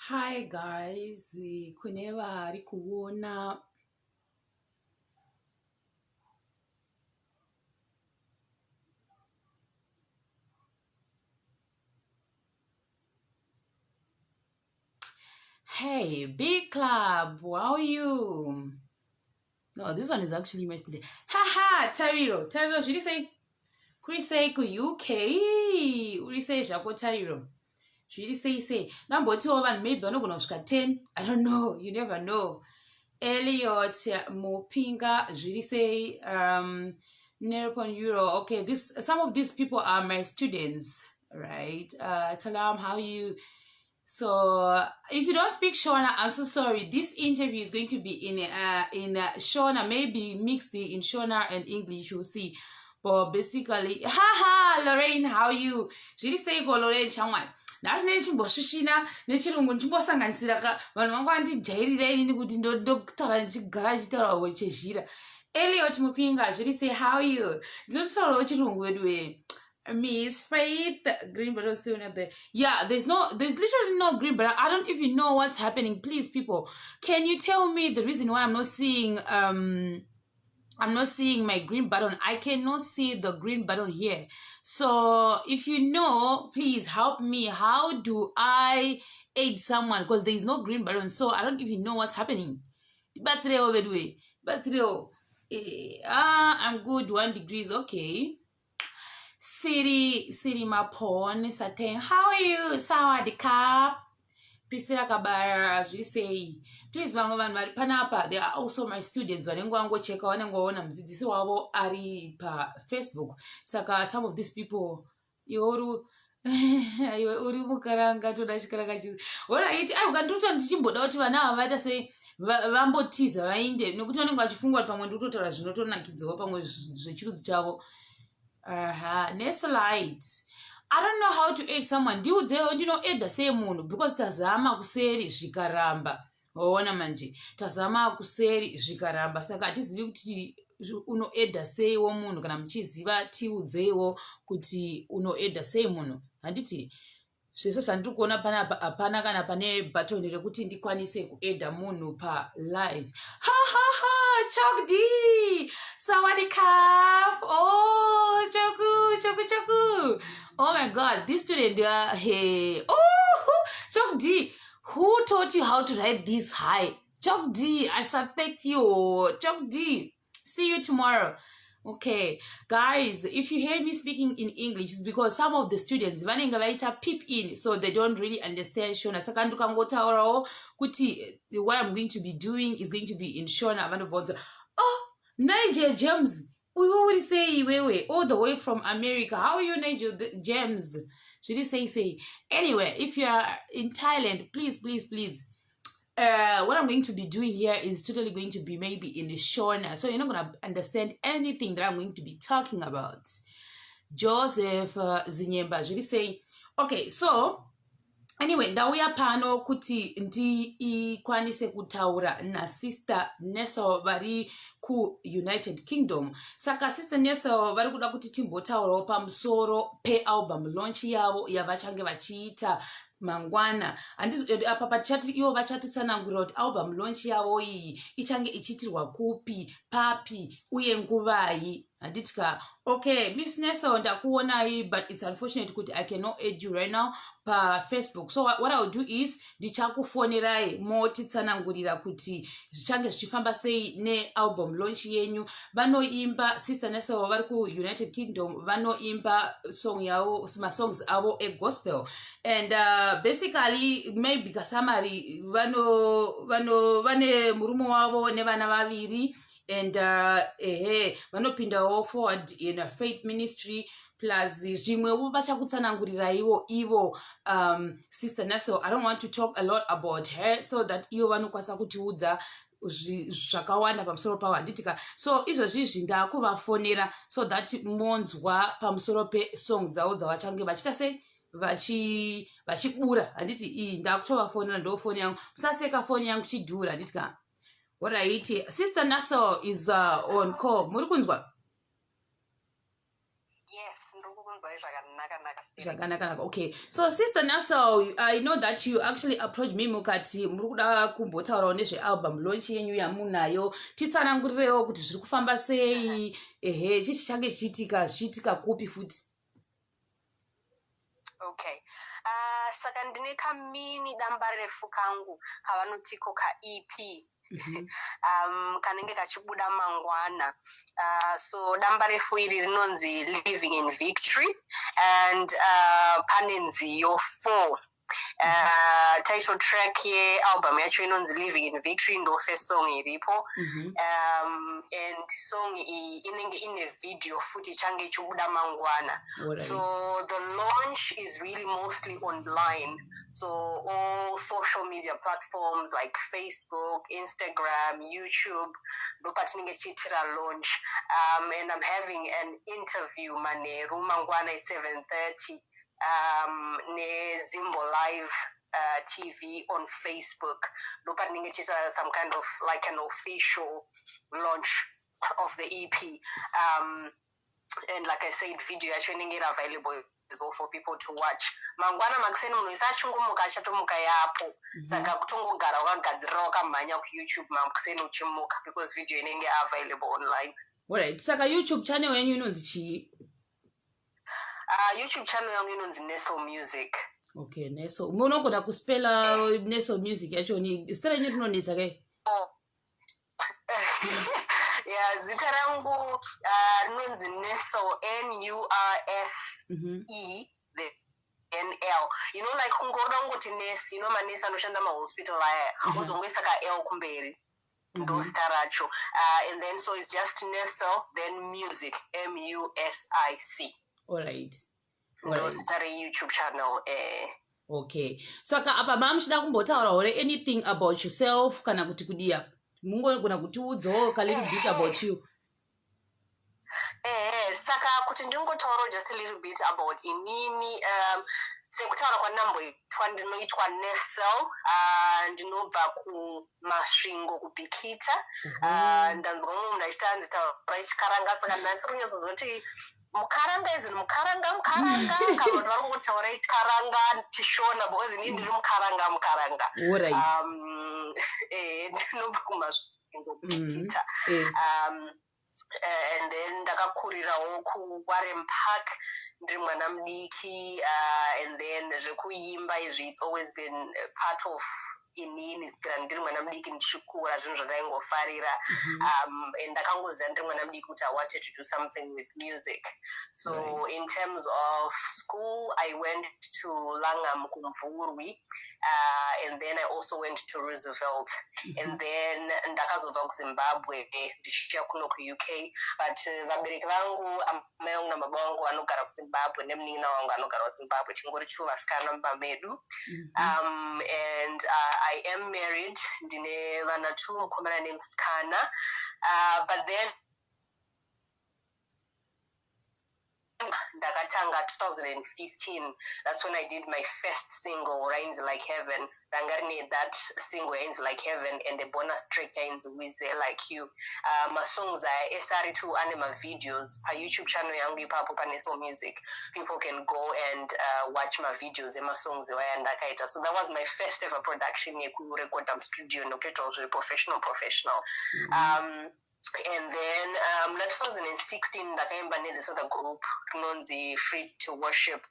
Hi guys, kuneva hari kuona hey big club, how are you? No, this one is actually missed today. Haha, Tariro, should you say say ku UK? Would you say Shako Tariro? Should you say number 2 and maybe I'm not gonna 10? I don't know, you never know. Elliot Mopinga, should say Nerpon Euro. Okay, some of these people are my students, right? Talam, how you? So if you don't speak Shona, I'm so sorry. This interview is going to be in Shona, maybe mixed in Shona and English. You'll see. But basically, haha, Lorraine, how you? Should you say go Lorraine Changwan? Nasi nechimboshishina nechirungu ndimbosanganisira ka vanhu vangu vandijairira inini kuti ndokutaura ndichigara ndichitaurawo chezhira. Elliot Mupinga, should you say how are you? Ndinotaurawo chirungu wedu Miss Faith, green button still not there. Yeah, there's literally no green button. I don't even know what's happening. Please, people, can you tell me the reason why I'm not seeing my green button? I cannot see the green button here. So if you know, please help me. How do I aid someone? Because there is no green button, so I don't even know what's happening. Birthday over the way. Birthday. I'm good. 1 degree. Okay. Siri Mapon Sateng, how are you? Sawadee. Priscilla Kabara, as we say, please Vangovan Panapa. They are also my students. When I go check on and go on, this is Ari pa Facebook. Saka some of these people, Yoru. Uri mukaranga to dashkaragachi. What I eat, I can do Chimbo now. I say Vambotiza, vainde nokutone ngachifungwa pamwe ndototaura zvinotona kidzo pamwe zvechirudzi chavo. Nursel Light. I don't know how to aid someone. Aid the same one because tazama kuseri zvikaramba. Waona manje. Tazama kuseri zvikaramba. Saka atizivi kuti unoedha sei womunhu kana muchiziva tiudzewo kuti unoedha sei munhu. Handiti zvese zvandiri kuona panapa hapana kana pane button rekuti ndikwanise kuedha munhu pa live. Chokdi! Sawadee. Oh, Choku. Oh my God, this student, hey. Oh, Chokdi. Who taught you how to write this high? Chokdi, I suspect you. Chokdi. See you tomorrow. Okay, guys, if you hear me speaking in English, it's because some of the students vanenga peep in, so they don't really understand Shona. Saka ndukangotaurawo kuti what I'm going to be doing is going to be in Shona. Oh, Nigel James, we will say wewe all the way from America. How are you, Nigel James? Should you say? Anyway, if you are in Thailand, please. What I'm going to be doing here is totally going to be maybe in the Shona. So you're not going to understand anything that I'm going to be talking about. Joseph Zinyemba, should you say? Okay, so anyway, ndauya pano kuti ikwanise kutaura na sister Nursel vari ku United Kingdom. Saka sister Nursel vari kuda kuti timbotaurawo pamusoro pe album launch yavo yavachange vachiita mangwana. Apa pachati ivo vachatitsanangurira kuti album launch yavo iyi ichange ichiitirwa kupi, papi, uye nguvai. Handitika, okay, Miss Nursel ndakuonai, but it's unfortunate kuti I cannot aid you right now pa Facebook. So what I'll do is ndichakufonirai motitsanangurira kuti zvichange zvichifamba sei ne album launch yenyu. Vanoimba sister Nursel vari ku United Kingdom, vanoimba songs avo e gospel. And basically maybe kasamari vane murume wavo nevana vaviri. And vanopindawo forward in a faith ministry plus zvimwewo vachakutsanangurira ivo sister Nursel. I don't want to talk a lot about her so that ivo vanokwanisa kutiudza zvakawanda pamusoro pavo. Handitika, so izvozvizvi ndakuvafonera so that monzwa pamusoro pe song dzavo dzavachange vachita sei vachibura. Handiti ndakutovafonera ndofoni yangu, musaseka foni yangu chidhura. Handitika, what I eat here. Sister Nursel is on call. Murukunzwa? Yes. Okay, so Sister Nursel, I know that you actually approached me mukati murukuda kumbotaurawo nezvealbum launch yenyu yamunayo. Titsanangurirewo kuti zviri kufamba sei, ehe, chichi change chichiitika kupi futi. Okay. Saka ndine kamini damba refu kangu kavanotiko ka EP. Kanenge kachibuda mangwana. So damba refu iri rinonzi Living in Victory and pane nziyo 4. Title track ye album yacho inonzi Living in Victory ndo first song iripo. And song inenge ine video futi change chibuda mangwana. So the launch is really mostly online. So all social media platforms like Facebook, Instagram, YouTube, ndopatinenge chitira launch. And I'm having an interview mane rumangwana at 7:30. Zimbo Live TV on Facebook. Some kind of like an official launch of the EP. And like I said, video actually get available is all for people to watch. Mangwana makuseni munhu isachungumuka achatomuka yapo. Saka kutongogara wakagadzirira wakamhanya ku YouTube makuseni uchimuka because video inenge available online. Alright, saka YouTube channel yenyu inonzi chii? YouTube channel yangu inonzi Nursel Music. Okay, Nursel. Munogona kuspela Nursel Music yacho ni stela yenyu rinonetsa kai? Yeah, zita rangu rinonzi Nursel NURSE the NL. You know, like kungoda ngoti nurse, you know manesi anoshanda mahospital aya uzongoisa ka L kumberi. Ndo staracho. And then so it's just Nursel then Music MUSIC. Alright. Ndo start a YouTube channel. Okay. Saka apa mamshida kumbotaura anything about yourself kana kuti kudia. Mungogona kuti udzowo a little bit about you. Saka kuti ndingotaura just a little bit about inini sekutaura kwanamboitwa ndinoitwa Nursel ndinobva kumasvingo kubhikita ndanzwa mumwe munhu achitanzi taura chikaranga saka ndanzi runyazozoti mukaranga izini mukaranga kana kuti vari kutaura chikaranga chishona because inini ndiri mukaranga ndinobva kumasvingo kubhikita and then ndakakurirawo kuWarren Park ndiri mwana mudiki and then zvekuimba izvi it's always been part of inini ndiri mwana mudiki ndichikura zvinhu zvandaingofarira and ndakangoziva ndiri mwana mudiki kuti I wanted to do something with music. So in terms of school I went to Langham kumvurwi and then I also went to Roosevelt and then ndakazobva kuZimbabwe ndichiya kuno ku-UK but vabereki vangu amai vangu nababa vangu vanogara kuZimbabwe nemunin'ina wangu anogara kuZimbabwe tingori 2 vasikana mumba medu and I am married ndine vana 2 mukomana nemusikana but then ndakatanga 2015 that's when I did my first single Rains Like Heaven rangarine that single Rains Like Heaven and the bonus track yainzi Who Is There Like You masongs aya SR2 ane videos pa YouTube channel yangu ipapo pa Nursel Music people can go and watch my videos emasongs waya ndakaita. So that was my first ever production yekurecorda mustudio nokutoitawo zviri professional and then 2016 ndakaimba this other group rinonzi Free to Worship.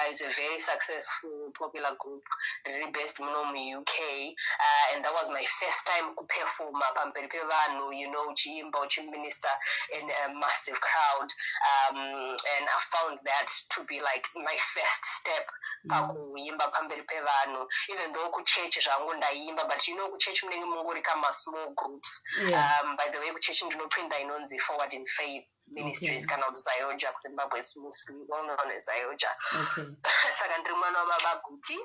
It's a very successful popular group really based muno mu-UK and that was my first time kuperforma pamberi pevanhu, you know, uchiimba uchiminister in a massive crowd and I found that to be like my first step pakuimba pamberi pevanhu, even though kuchechi zvangu ndaimba but you know kuchechi munenge mungori kama small groups. By the way kuchechi ndinopinda inonzi Forward in Faith Ministries kana kuti Zayoja kuZimbabwe is mostly well known as Zayoja. Saka ndiri mwana wababa guti.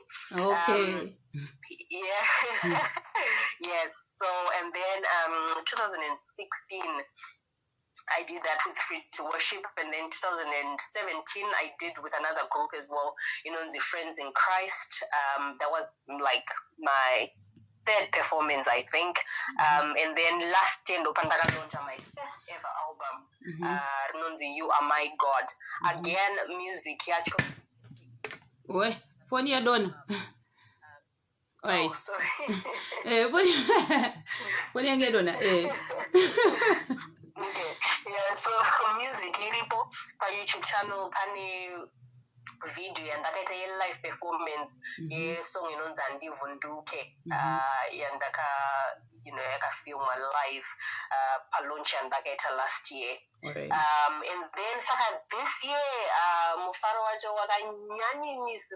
Yes, so and then 2016 I did that with Free to Worship, and then 2017 I did with another group as well, you know, the Friends in Christ. That was like my third performance, I think. And then last year ndopanda launch my first ever album, rinonzi You Are My God. Again, music yacho. Oi, phone ya dona. Oh, sorry. Phone ya dona. Okay. Yeah, so music iripo pa YouTube channel pani video yandakaita ye-live performance ye-song inonzi Andivunduke yandaka yakafilmwa live pa launch yandakaita last year. Right. And then saka this year mufaro wacho wakanyanyisa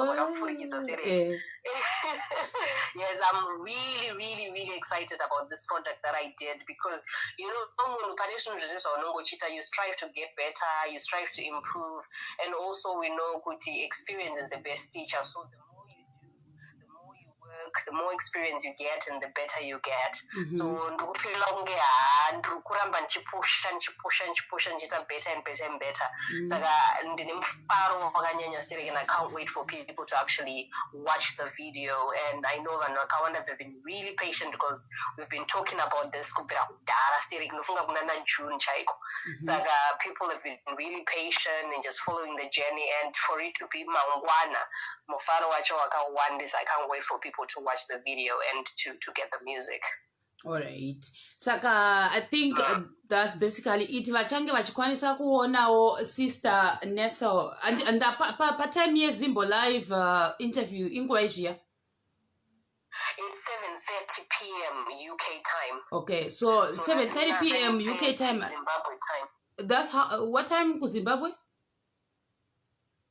wakafurikidza serei. Yes, I'm really excited about this project that I did because you strive to get better, you strive to improve, and also we know kuti experience is the best teacher. So the more you do, the more you work, the more experience you get, and the better you get. So ndikufila kunge ndikuramba nchipusha nchita better and better and better. Saka ndine mufaro wakanyanya serei, and I can't wait for people to actually watch the video. And I know vanhu vakawanda have been really patient because we've been talking about this kubvira kudhara serei kunofunga kuna June chaiko. Saka people have been really patient and just following the journey, and for it to be mangwana mufaro wacho wakawandisa. I can't wait for people to watch the video and to get the music. All right. Saka, I think that's basically it. Vachange vachikwanisa kuonawo Sister Nursel and pa time ye Zimbo live interview ingwaizvia. It's 7:30 p.m. UK time. Okay, so 7:30 p.m. UK time. Zimbabwe time. That's how. What time ku Zimbabwe?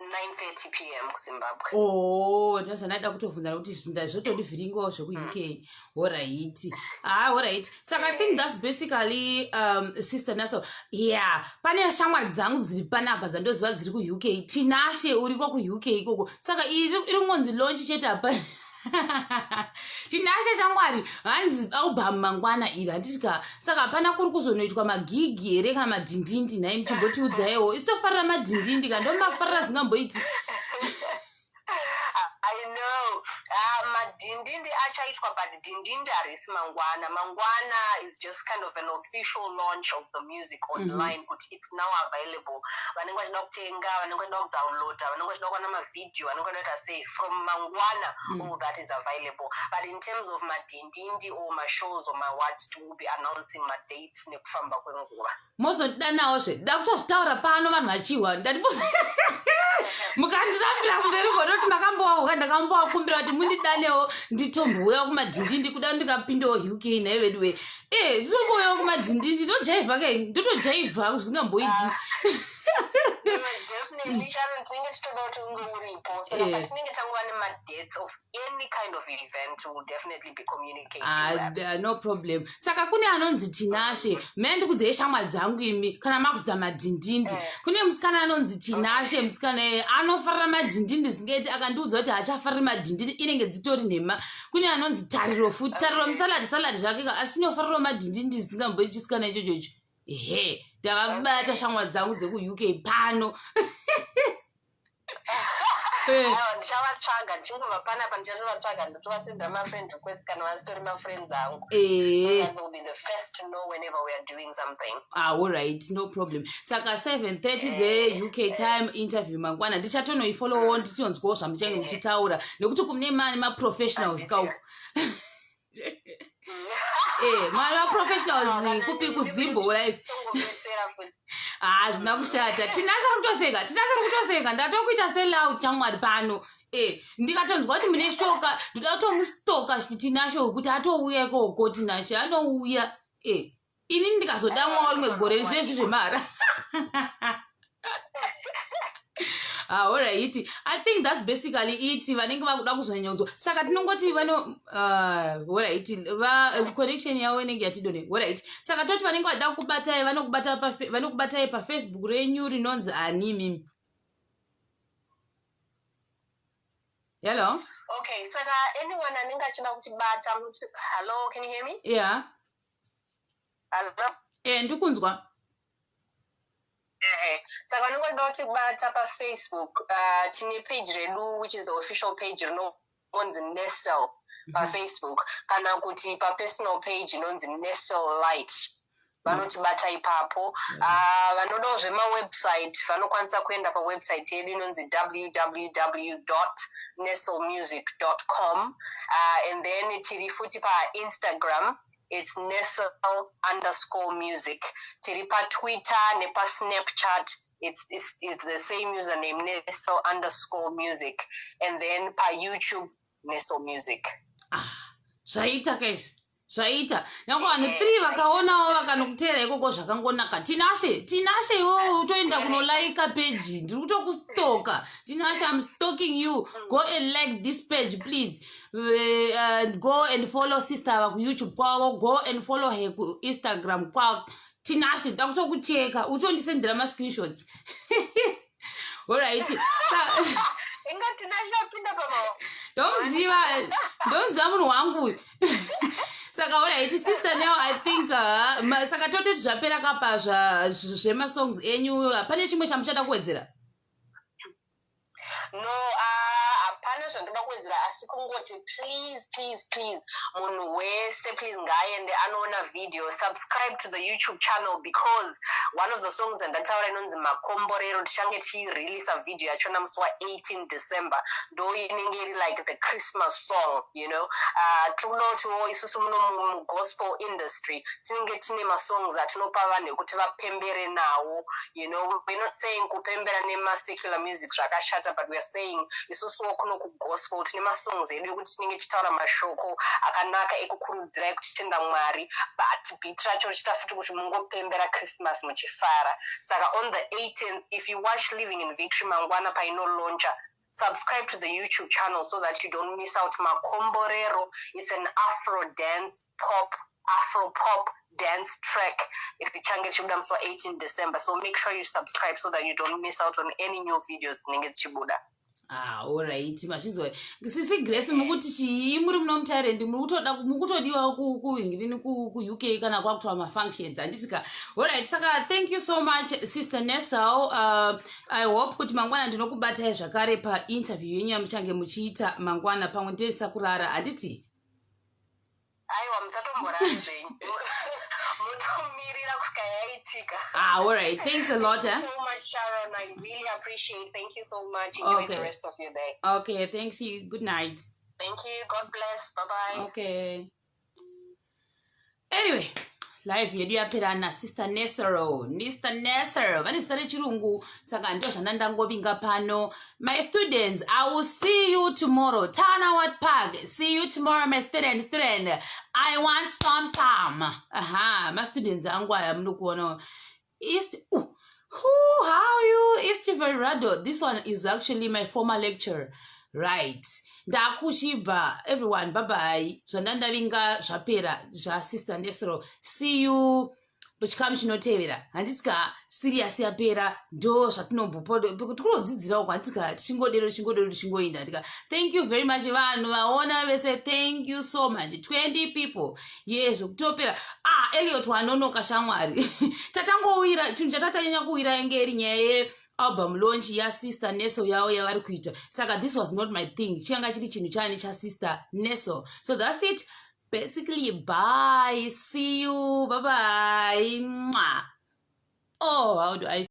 9:30 p.m. Zimbabwe. Oh, ndazanaida kutovhunza kuti zvotondivhiringawo zveku UK. Alright. Alright. So I think that's basically Sister Nursel. Yeah. Pane shamwari dzangu dziri panapa dzandoziva dziri ku UK. Tinashe uriko ku UK ikoko. Saka iringonzi launch chete apa. Tinashe shamwari hanzi album mangwana iri handisika. Saka hapana kuri kuzonoitwa magigi here kana madhindindi nhai muchimbotiudzaiwo. Isitofarira madhindindi kana ndomafarira zingamboiti. I know. Madindindi achaitwa, but dindindi harisi mangwana. Mangwana is just kind of an official launch of the music online. But it's now available. Vanenge vachida kutenga, vanenge vachida kudownloada, vanenge vachida kuona mavideo, vanenge vachida say from mangwana all that is available. But in terms of madindindi or my shows or my what, we'll be announcing my dates nekufamba kwenguva. Mozodanawo ndakutozvitaura pano vanhu vachiwa mukandirambira kumberi kodoti makambowa ndakambowakumbira kuti mundidanewo nditombouya kumadhindindi kuda ndikapindawo UK nhaye veduwe nditomboyawo kumadhindindi ndojaivha ke ndotojaivha zvingamboiti. Definitely, Sharon, tinenge titoda kuti unge uripo. Saka patinenge tanguva nema-dates of any kind of event, we'll definitely be communicating that. No problem. Saka kune anonzi Tinashe, mene ndikudzei shamwari dzangu imi kana makuzda madhindindi. Kune musikana anonzi Tinashe, musikana anofarira madhindindi zingeti akandiudza kuti hachafariri madhindindi inenge dzitori nhema. Kune anonzi Tariro futi, Tariro musaladi zvake asi tinofarira madhindindi zingamboiti chisikana ichocho. Ndakabata shamwari dzangu dzeku UK pano. Ndichavatsvaga ndichingobva panapa ndichatovatsvaga ndotovasendera ma-friend request kana vasitori ma-friends angu. So that will be the first to know whenever we are doing something. Alright, no problem. Saka 7:30 the UK time interview mangwana ndichatonoifollow ndichonzwawo zvamuchange muchitaura nekuti kune mani ma-professionals kauko. Mwana wa-professionals kupi kuzimbo live. Zvina kushata. Tinasha kutoseka ndatokuita sellout chamwari pano. Ndikatonzwa kuti mune stoka ndoda kutomustoka Tinasha kuti atouya ikoko Tinasha anouya. Ini ndikazodamwawo rimwe gore zvesvi zvemara. Alright. I think that's basically it. Vanenge vakuda kuzonyonzwa. Saka tinongoti alright. Connection yawo inenge yatidone. Alright. Saka toti vanenge vada kubatai vanokubatai pa Facebook renyu rinonzi ani. Hello? Okay, saka anyone anenge achida kutibata muti hello, can you hear me? Yeah. Hello? Ndikunzwa. Saka vanongoda kutibata pa Facebook tine page redu which is the official page rinonzi Nursel pafacebook kana kuti papersonal page inonzi Nursel Light vanotibata ipapo. Vanodawo zvemawebsite vanokwanisa kuenda pawebsite yedu inonzi www.nurselmusic.com, and then tiri futi paInstagram, it's Nursel_music. Tiri paTwitter nepaSnapchat, it's the same username, Nursel_music, and then paYouTube, Nursel Music. Zvaita guys, zvaita nyange vanhu 3 vakaonawo vakanokutera ikoko zvakangonaka. Tinashe iwo utoenda kunolaika page, ndiri kutokustoka. Tinashe, I'm stalking you. Go and like this page please. Go and follow sister ku YouTube kwavo, go and follow her ku Instagram kwavo. Tinashe ndakutokucheka, utondisendera ma screenshots. Alright. Ndoziva munhu wangu. Saka alright sister, now I think saka tototi zvapera kapa zvemasongs enyu, pane chimwe chamuchada kuwedzera? No, hapana zvandoda kuwedzera, asi kungoti please munhu wese please ngaaende anoona video, subscribe to the YouTube channel, because one of the songs ndataura inonzi makomborero tichange tichireleasa video yachona musi wa18 December, ndo inenge iri like the Christmas song, you know. Tinotiwo isusu muno mugospel industry tinenge tine masongs atinopa vanhu ekuti vapembere nawo, you know. We're not saying kupembera nemasecular music zvakashata, but we are saying isusuwo kuno kugospel tine masongs edu ekuti tinenge tichitaura mashoko akanaka ekukurudzira ekuti tenda Mwari, but beat racho richita futi kuti mungopembera Christmas muchifara. Saka on the 18th, if you watch Living in Victory mangwana painolauncha, subscribe to the YouTube channel so that you don't miss out Makomborero. It's an Afro pop dance track. It will change 18 December. So make sure you subscribe so that you don't miss out on any new videos. Alright, machizwa. Sisi Grace mukuti chi muri munomutairendi mukutodiwa ku UK kana kwakutwa ma functions anditika. Alright, saka thank you so much Sister Nursel. I hope kuti mangwana ndinokubata zvakare pa interview yenyu yamuchange muchiita mangwana pamwe ndesa kurara anditi. Aiwa musatomborara zvenyu. Mutomirira kusvika yaitika. Alright, thanks a lot. Thank you so much, Sharon. I really appreciate. Thank you so much. Enjoy the rest of your day. Okay, thanks you. Good night. Thank you. God bless. Bye-bye. Okay. Anyway, live yedu yapera na Sister Nursel. Vanesita rechirungu saka ndo zvandandangovinga pano. My students, I will see you tomorrow. Tanawat Park. See you tomorrow, my student. I want some time. My students angwaya mnukuono. How are you? East Verado. This one is actually my former lecture. Right. Ndakuchiva. Everyone, bye-bye. Zvandandavinga zvapera zva Sister Nursel. See you. Buchikamu chinotevera. Handitsika serious yapera. Ndo zvatinombopodo. Tikunodzidzirawo kwantika chingodero. Thank you very much vanhu vaona vese. Thank you so much. 20 people. Yes, kutopera. Elliot wanonoka shamwari. Tatangowira chinhu chatatanyanya kuwira enge iri nyaya album launch ya Sister Nursel yao yavari kuita. Saka this was not my thing. Chianga chiri chinhu chani cha Sister Nursel. So that's it. Basically, bye. See you. Bye-bye. Oh, how do I